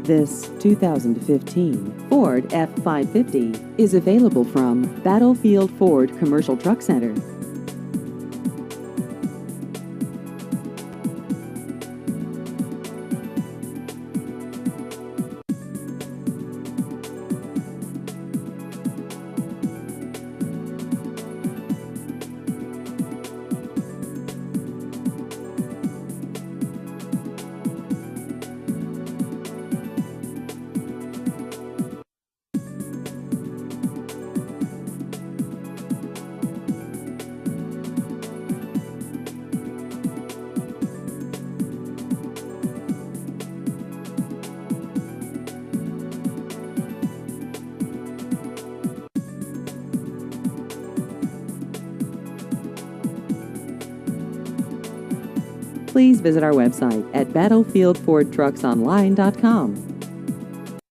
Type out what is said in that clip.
This 2015 Ford F550 is available from Battlefield Ford Commercial Truck Center. Please visit our website at battlefieldfordtrucksonline.com.